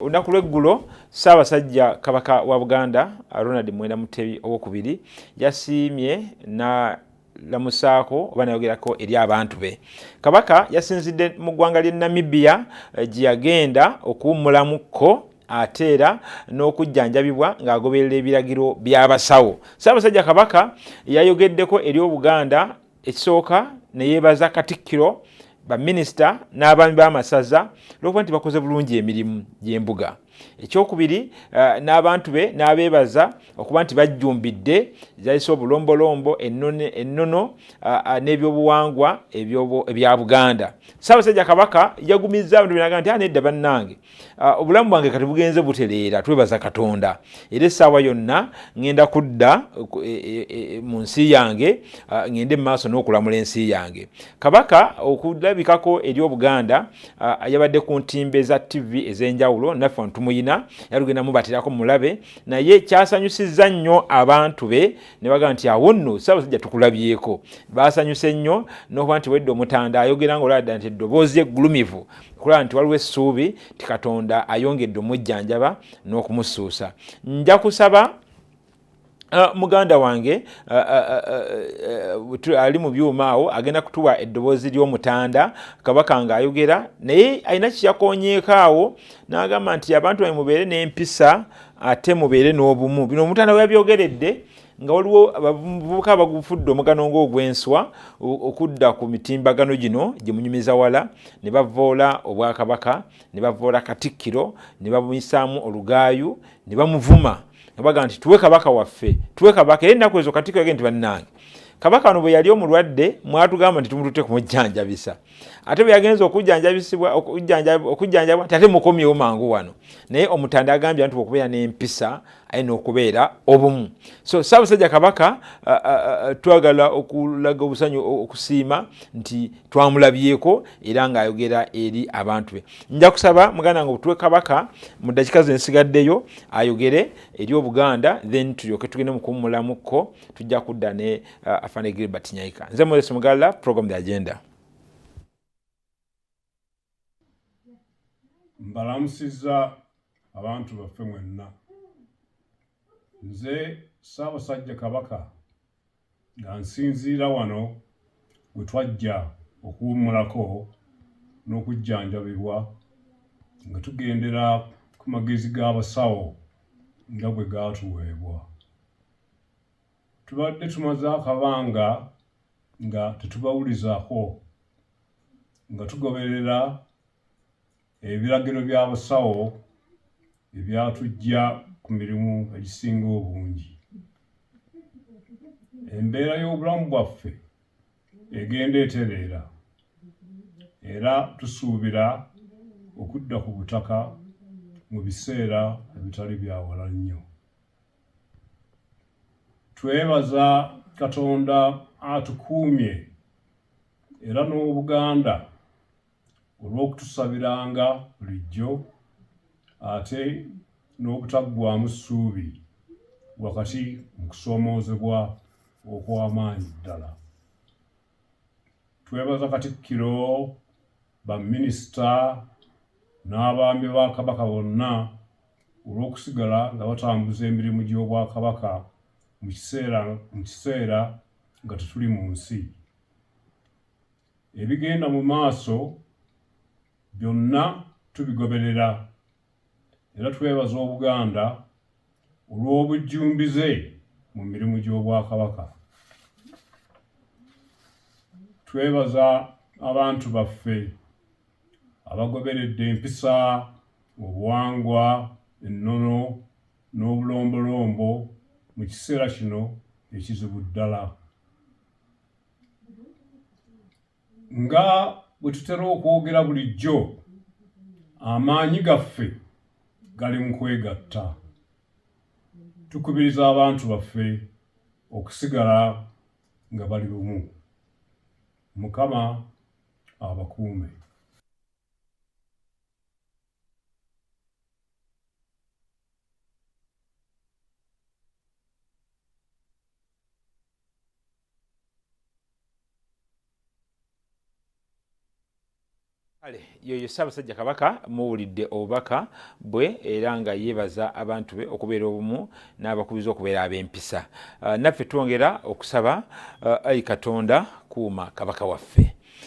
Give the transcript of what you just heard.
Olunaku lw'eggulo Ssaabasajja Kabaka wa Buganda Ronald Muwenda Mutebi owookubiri yasiimye n'alamusaako oba n'ayogerako eri abantu be. Kabaka yasinzidde mu ggwanga ly'e Namibia gye yagenda okuwummulamuko ate era n'okujjanjabibwa ng'agoberera ebiragiro by'abasawo. Ssaabasajja Kabaka yayogeddeko eri Obuganda ekisooka ne yeebaza Katikkiro, baminisita n'abaami b'amasaza olw'okuba nti bakoze bulungi emirimu gy'embuga. Ekyokubiri n'abantu be n'abeebaza okuba nti bajjumbidde zayise obulombolombo ennono n'ebyobuwangwa ebya Buganda. Ssaabasajja Kabaka yagumizza abantu benaga nti nedda bannange obulamu bwange kati bugenze butereera, twebaza Katonda era essaawa yonna ngenda kudda mu nsi yange ngende mu maaso n'okulamula ensi yange. Kabaka okulabikako eri Obuganda yabadde ku ntimbe za TV ez'enjawulo naffe tumuyina yalugenda mubatirako mulabe naye kyasanyusizza nnyo abantu be ne baga nti awo nno Ssaabasajja tukulabyeko. Baasanyuse nnyo n'okuba nti wedde omutanda ayogera ng'olabda nti eddoboozi eggulumivu kulaba nti waliwo essuubi ti Katonda ayongedde omujjanjaba n'okumusuusa. Nja kusaba muganda wange ali mu byuma awo agenda kutuwa eddoboozi ly'omutanda Kabaka ng'ayogera naye alina kyakoonyeeko awo n'agamba nti abantu bwe mubeere n'empisa ate mubeere n'obumu. Bino omutanda we yabyogeredde nga waliwo abavubuka bagufudde omugano ng'ogw'enswa okudda ku mitimbagano gino gye munyumiza wala ne bavoola Obwakabaka ne bavoola Katikkiro ne bamuyisaamu olugaayu ne bamuvuma baga nti tuwe Kabaka waffe, tuwe Kabaka. Era ennaku ezo Katikkiro yagenda nti bannange Kabaka wano bwe yali omulwadde mwatugamba nti tumutute kumujjanjabisa ate bwe yagenza okujjanjabwa ate mukomyewo mangu wano. Naye omutanda agambye nti okubeera n'empisa aye n'okubeera obumu. So Ssaabasajja Kabaka twagala okulaga obusanyu okusiima nti twamulabyeko era ng'ayogera eri abantu be. Nja kusaba muganda ngo tuwe Kabaka mu dakika ze nsigaddeyo ayogere eri Obuganda then tulyoke tugende mu kuwummulamuko tujja kudda ne Afande Gilbert Nyaika. Nze Moses Mugala, program The Agenda. Mbalamusizza abantu baffe mwenna. Nze Ssaabasajja Kabaka nga nsinziira wano we twajja okuwummulako n'okujjanjabibwa nga tugendera ku magezi g'abasawo nga bwe gaatuweebwa. Tubadde tumaze akabanga nga tetubawulizaako nga tugoberera ebiragiro by'abasawo ebyatujja ku mirimu egisinga obungi. Embeera y'obulamu bwaffe egenda etereera era tusuubira okudda ku butaka mu biseera ebitali bya wala nnyo. Twebaza Katonda atukuumye era n'Obuganda olw'okutusabiranga bulijjo ate n'obutaggwaamu ssuubi wakati mu kusoomoozebwa okw'amaanyi ddala. Twebaza Katikkiro, baminisita n'abaami ba Kabaka bonna olw'okusigala nga batambuza emirimu gy'Obwakabaka mu kiseera nga tetuli mu nsi. Ebigenda mu maaso byonna tubigoberera era twebaza Obuganda olw'obujjumbize mu mirimu gy'Obwakabaka. Twebaza abantu baffe abagoberedde empisa, obuwangwa, ennono n'obulombolombo mu kiseera kino ekizibu ddala. Nga bwe tutera okwogera bulijjo, amaanyi gaffe gali mu kwegatta. Tukubiriza abantu baffe okusigala nga bali bumu. Mukama abakuume. Kale yoyo Ssaabasajja Kabaka muwulidde obubaka bwe era nga yeebaza abantu be okubeera obumu n'abakubiza okubeera ab'empisa. Naffe twongera okusaba Ayi Katonda kuuma Kabaka waffe.